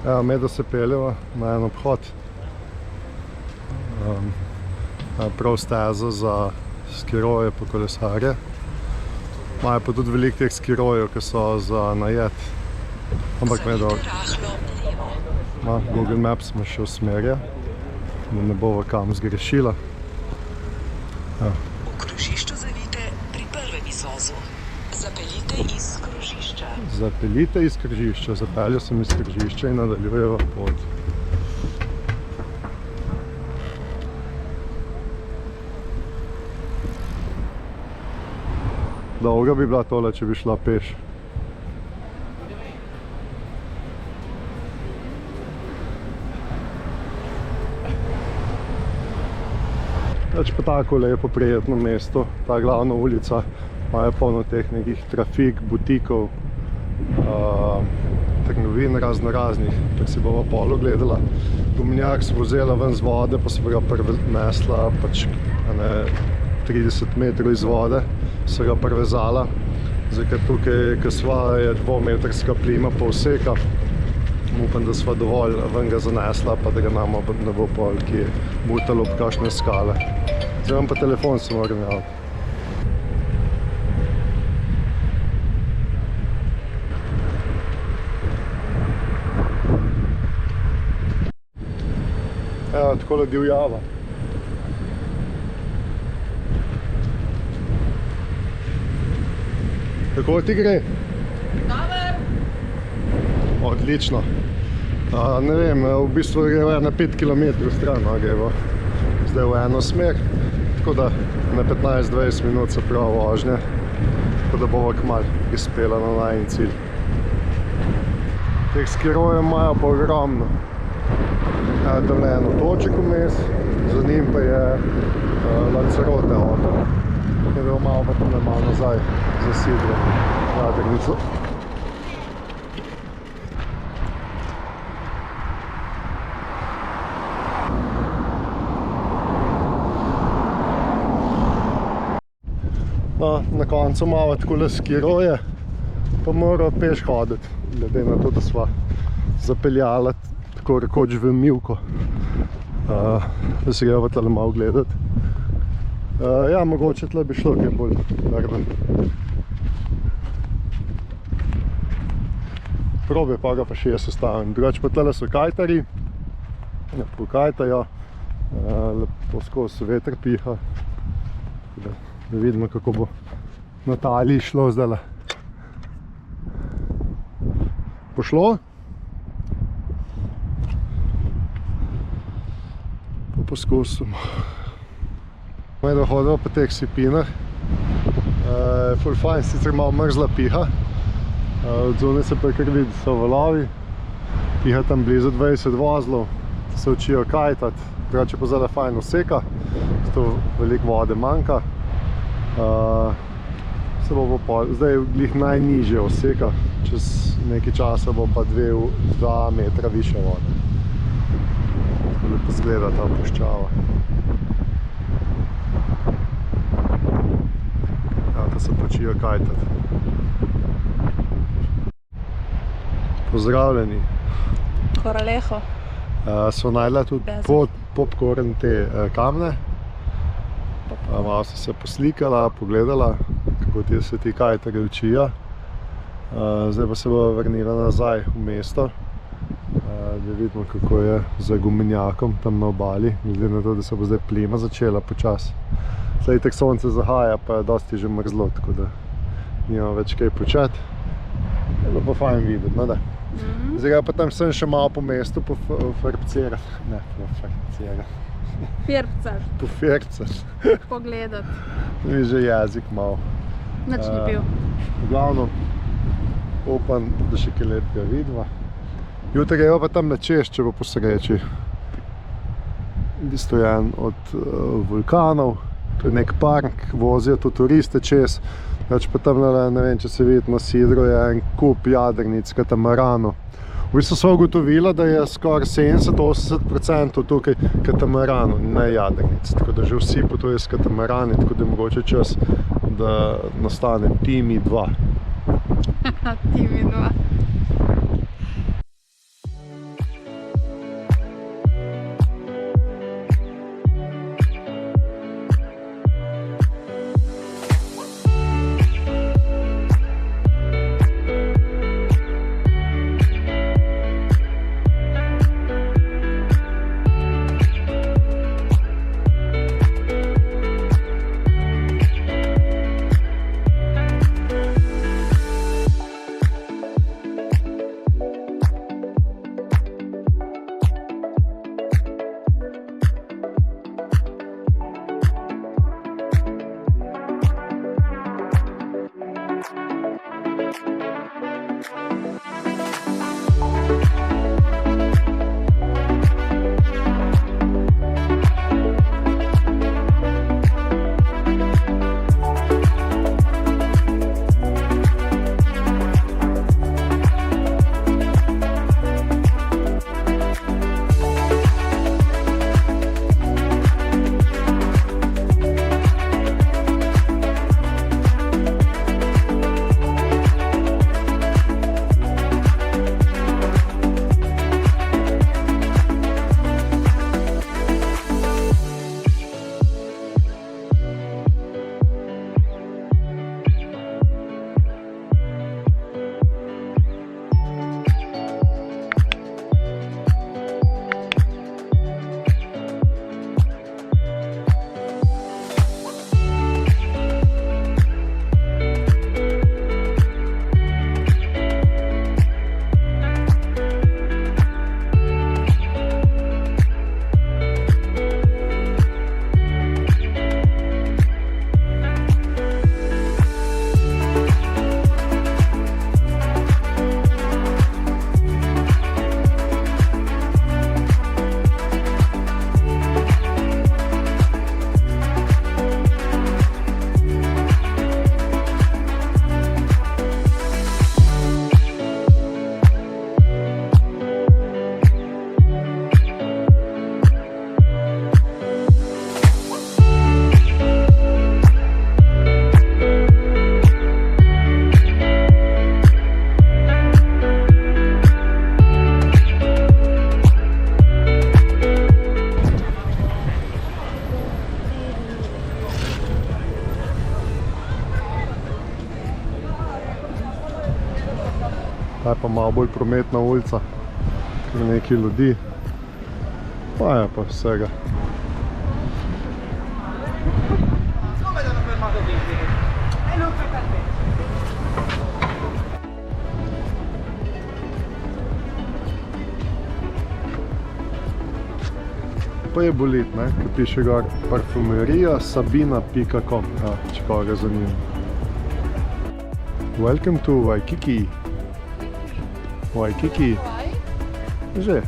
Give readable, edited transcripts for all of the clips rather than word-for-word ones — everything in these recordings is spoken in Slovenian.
Evo, me da se peljeva na en obhod. Prav stezo za skiroje pa kolesarje. Imajo pa tudi veliko teh skirojev, ki so za najet. Ampak me dobro. Google Maps me še usmerja, da ne bova kam zgrešila. V krožišču zavijte pri prvem izvozu. Zapeljite iz krožišča. Zapeljite iz krožišča. Zapeljal sem iz krožišča in nadaljujeva pot. Dolga bi bila tole, če bi šla peš. Pa tako lepo prijetno mesto, ta glavna ulica, imajo polno teh nekih trafik, butikov, trgovin raznoraznih, tako si bova pol ogledala. Gumenjak so vzela ven z vode, pa so ga prinesla pač 30 metrov iz vode, so ga privezala. Zdaj, ker tukaj, ko sva, je 2-metrska plima povseka. Upam, da sva dovolj ven ga zanesla, pa da ga nama ne bo pol, ki je butalo ob kakšne skale. Zdaj vam pa telefon se moram javiti. Evo, takole divjava. Kako ti gre? Odlično. Ne vem, v bistvu gre na 5 km stran, greva zdaj v eno smer, tako da na 15-20 minut se prav vožnje, tako da bova kmalu prispela na najin cilj. Teh skirojev imajo pa ogromno. Tam je eno toček vmes, za njim pa je Lanzarote otok. In da malo pa tam malo nazaj zasidlo jadrnico. No, na koncu malo takole skiroje, pa mora peš hoditi, glede na to, da sva zapeljala tako rekoč v mivko. Da se greva tale malo gledati. Ja, mogoče tle bi šlo, kaj bolj trden. Probe pa ga pa še je sestavljen. Drugače pa tle so kajtari, lepo kajtajo, lepo skozi veter piha. Da vidimo, kako bo Nataliji šlo zdajle. Pošlo? Pa poskusimo. Da hodimo po teh sipinah. Ful fajn, sicer malo mrzla piha. Od zunaj se pa kar vidi, so valovi. Piha tam blizu 20 vozlov, se učijo kajtati. Drugače pa zdaj fajn useka, zato veliko vode manjka. Se bo pa zdaj glih najnižje useka, čez nekaj časa bo pa 2 metra više vode. Lepo zgleda ta puščava. Ja, da se počijo kajtati. Pozdravljeni. Hvala. So najdela tudi popcorn te kamne. Malo so se poslikala, pogledala, kako se ti kajtari učijo. Zdaj pa se bo vrnila nazaj v mesto, da vidimo, kako je za gumenjakom tam na obali, glede na to, da se bo zdaj plima začela počasi. Zdaj tak sonce zahaja, pa je dosti že mrzlo, tako da nimamo več kaj početi. Je bilo pa fajn videti, no da. Zdaj pa tam sem še malo po mestu pofrpcerati. Ne, pofrpcerati. Firpcar. Pofrpcarati. Pogledati. Mi že jezik malo. Nič ni bil. V glavno, upam, da še kaj lepega vidva. Jutri greva pa tam na čez, če bo po sreči. Stojen od vulkanov, to je nek park, vozijo tu turiste čez. Pa tam, ne vem, če se vidi na sidru, je en kup jadrnic, katamaranov. V bistvu sva ugotovila, da je skoraj 70-80% tukaj katamaranov, ne jadrnic. Tako da že vsi potujejo s katamarani, tako da je mogoče čas, da nastane Timi 2. Timi 2. pa malo bolj prometna ulica, kar nekaj ljudi, pa je pa vsega. Pa je bolit, ne, ki piše gor parfumerija sabina.com, ja, če koga zanima. Welcome to Waikiki. Waikiki. Že.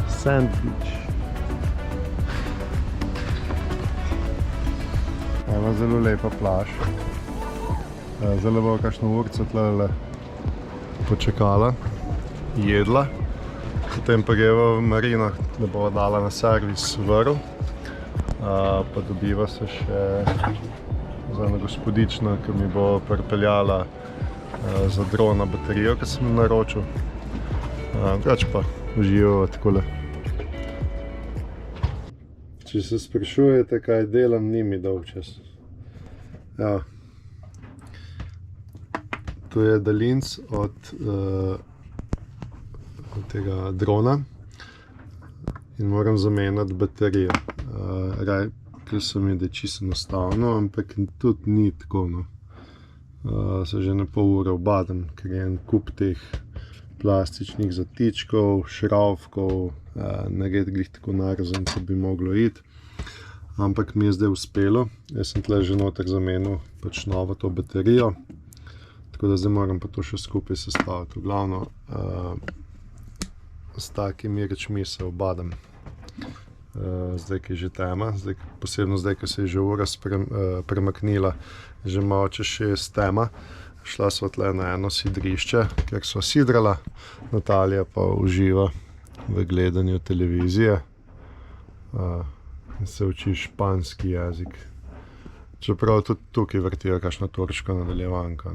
Sand Beach. Evo zelo lepa plaž. Zdaj bo kakšno urico tle počakala, jedla, potem pa greva v marino, da bo dala na servis vrv, pa dobiva se še za eno gospodično, ki mi bo pripeljala za drona baterijo, ki sem jo naročil. Drugače pa uživava takole. Če se sprašujete, kaj delam, ni mi dolgčas. Ja. To je daljinc od tega drona in moram zamenjati baterijo. Rekli so mi, da je čisto enostavno, ampak tudi ni tako, no. Se že na pol ure obadam, ker je en kup teh plastičnih zatičkov, šravkov, ne gre glih tako narazen, kot bi moglo iti. Ampak mi je zdaj uspelo. Jaz sem tle že noter zamenil pač novo to baterijo. Tako da zdaj moram pa to še skupaj sestaviti. V glavno, s takimi rečmi se obadam. Zdaj, ki je že tema, posebno zdaj, ki se je že ura premaknila, že malo čez 6 tema. Šla sva tle na eno sidrišče, kjer sva sidrala. Natalija pa uživa v gledanju televizije in se uči španski jezik. Čeprav tudi tukaj vrtijo kakšno turško nadaljevanko.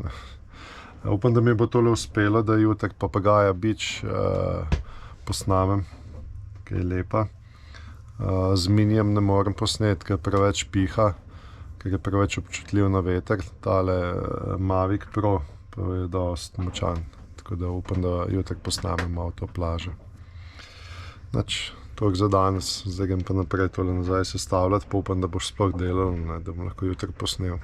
Upam, da mi bo tole uspelo, da jutri Papagaja Beach posnamem, ki je lepa. Z minijem ne morem posneti, ker preveč piha, ker je preveč občutljiv na veter. Tale Mavic Pro pa je dosti močan, tako da upam, da jutri posnamem malo to plažo. Nič, toliko za danes, zdaj grem pa naprej tole nazaj sestavljati, pa upam, da boš sploh delal, da bom lahko jutri posnel.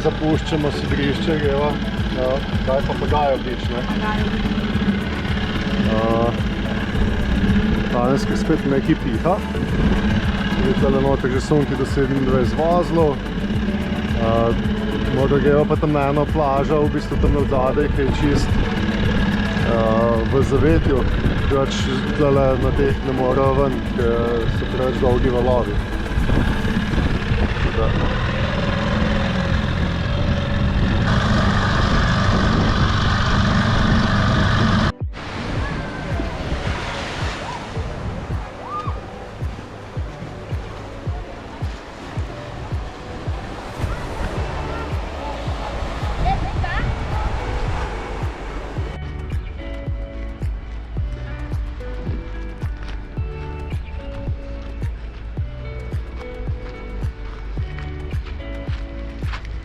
Zapuščamo sidrišče, greva. Kaj pa Papagaja Beach, ne? Danes, ker spet nekaj piha. Je tale noter že sunki do 27 vozlov. Morda greva pa tam na eno plažo, v bistvu tam na zadaj, ki je čist v zavetju. Drugač tale na teh ne morajo ven, ker so preveč dolgi valovi.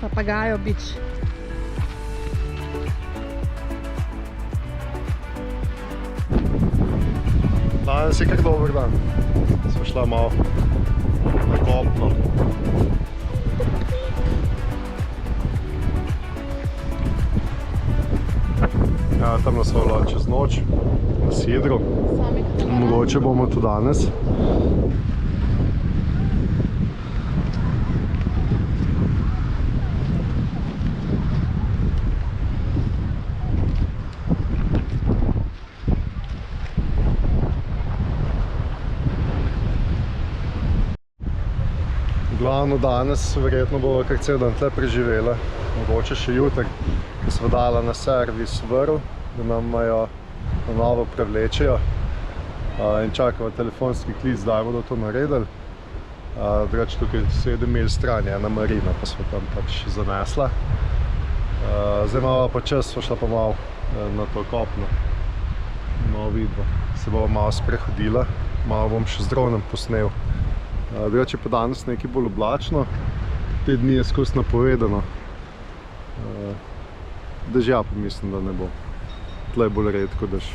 Papagaja Beach. Danes je kar dober dan. Sva šla malo na kopno. Ja, tam nas volila čez noč na Sidru. Mogoče bomo tudi danes. Glavno danes verjetno bo kar cel dan tle preživela, mogoče še jutri, ko smo dala na servis Vrv, da nam jo na novo prevlečejo in čakamo telefonski klic, da bodo to naredili. Drugače tukaj 7 mil stran je ena marina, pa smo tam pač zanesla. Zdaj malo pa čas, smo šla pa malo na to kopno, malo vidva. Se bomo malo sprehodila, malo bom še z dronom posnel. Drugače pa danes nekaj bolj oblačno, te dni je skozi napovedano. Dežja pa mislim, da ne bo. Tle je bolj redko dež.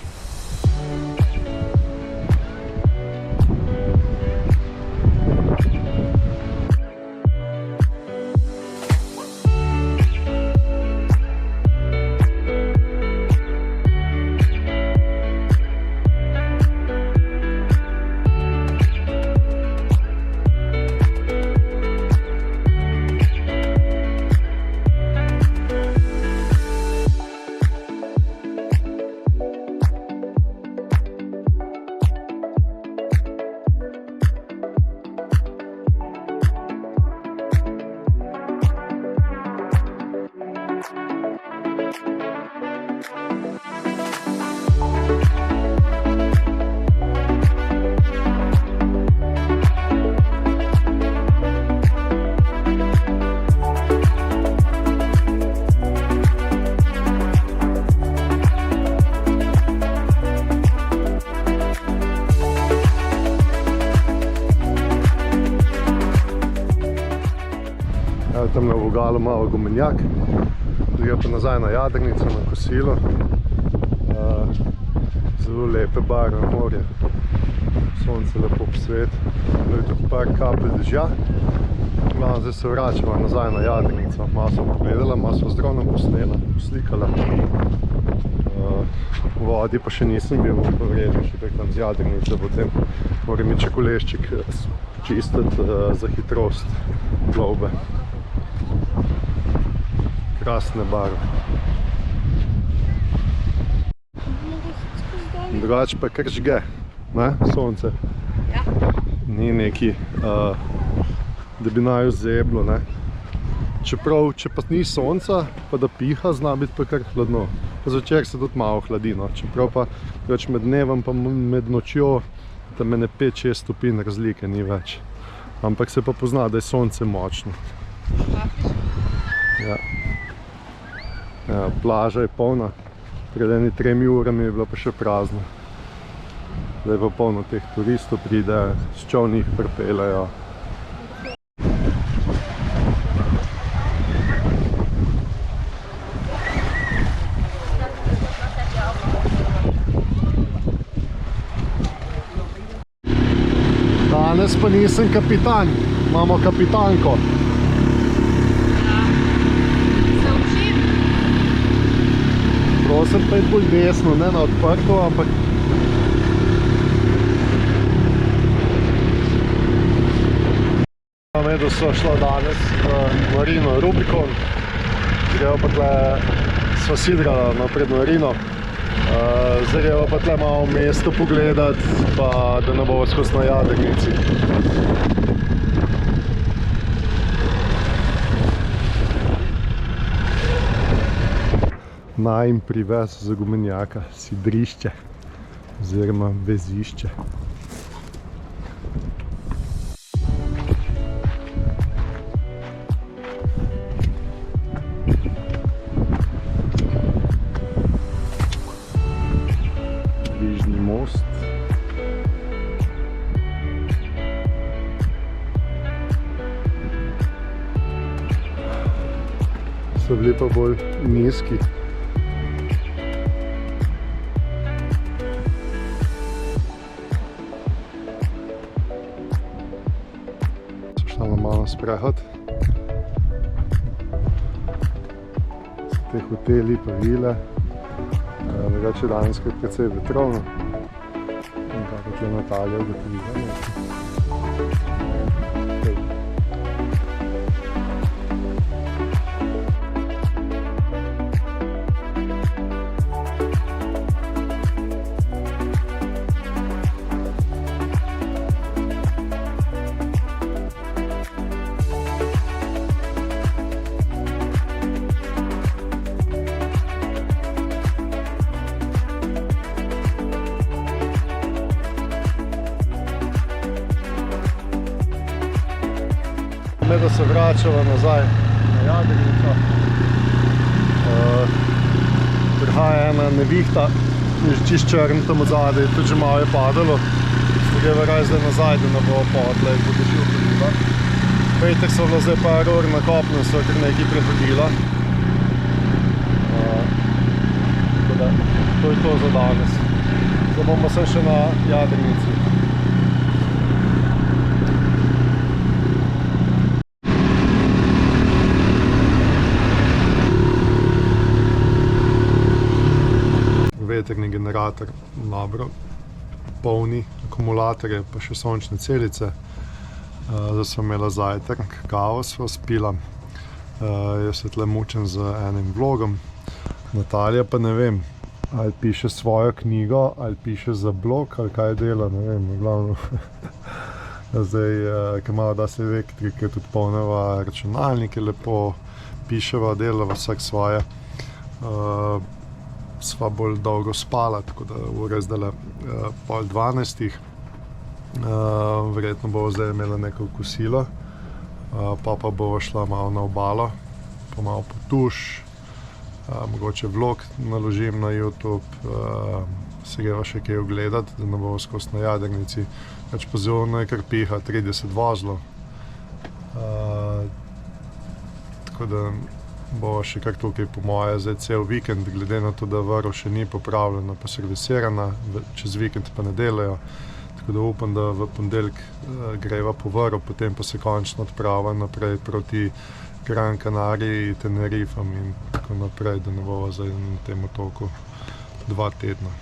Tam na vogalu malo gumenjak, zdaj pa nazaj na jadrnico, na kosilo. Zelo lepe barve morje, sonce lepo posvet, je tudi par kapelj dežja. Zdaj se vračamo nazaj na jadrnico, malo smo pogledala, malo smo z dronom posnela, poslikala. V vodi pa še nisem bil, pa verjetno še kaj tam z jadrnice, potem moram iti še kolešček čistiti za hitrost plovbe. Krasne barve. Drugače pa kar žge, ne, sonce. Ja. Ni neki, da bi naju zeblo, ne. Čeprav, če pa ni sonca, pa da piha, zna biti pa kar hladno. Zvečer se tudi malo hladi, no. Čeprav pa več med dnevom pa med nočjo, tam je 5-6 stopinj razlike, ni več. Ampak se pa pozna, da je sonce močno. Ja. Ja, plaža je polna, pred 3 urami je bila pa še prazna. Zdaj pa polno teh turistov pride, s čolni jih pripeljejo. Danes pa nisem kapitan, imamo kapitanko. Prosim pa je bolj desno, ne na odprto, ampak da so šla danes v marino Rubikon, gremo pa tle, sva sidrala napred marino, zdaj gremo pa tle malo mesto pogledat, pa da ne bo skozi na jadrnici. Najin privez za gumenjaka, sidrišče oziroma vezišče. Križni most. So bili pa bolj nizki. Malo sprehod. So te hoteli pa vile. drugače danes je precej vetrovno. In kako tle Natalija ugotovila. Me da se vračava nazaj na Jadrnico. Prihaja ena nevihta, je že čisto črn tam od zadaj, tudi že malo je padalo. Greva raje zdaj nazaj, da ne bo podle in bo držil hodila. Petek so bila zdaj par ur na kopnem, so kar nekaj prehodila. Tako da, to je to za danes. Zdaj bomo se še na Jadrnici. Vetrni generator dobro polni akumulatorje, pa še sončne celice. Zdaj smo imela zajtrk, kavo sva spila. Jaz se tle mučem z enim vlogom. Natalija pa ne vem, ali piše svojo knjigo, ali piše za blog, ali kaj dela, ne vem, glavno. Zdaj, ko malo da se elektrike, tudi polneva računalnike, lepo piševa, delava vsak svoje. Sva bolj dolgo spala, tako da ura je zdaj 11:30. Verjetno bo zdaj imela neko kosilo, pa bo šla malo na obalo, pa malo po tuš, mogoče vlog naložim na YouTube, se greva še kaj ogledati, da ne bo skozi na Jadrnici. Več pozorno je kar piha, 30 vozlov. Tako da bo še kar tukaj po moje zdaj cel vikend, glede na to, da vrv še ni popravljena pa servisirana, čez vikend pa ne delajo. Tako da upam, da v ponedeljek greva po vrv, potem pa se končno odprava naprej proti Gran Canariji, Tenerifam in tako naprej, da ne bova zdaj na tem otoku 2 tedna.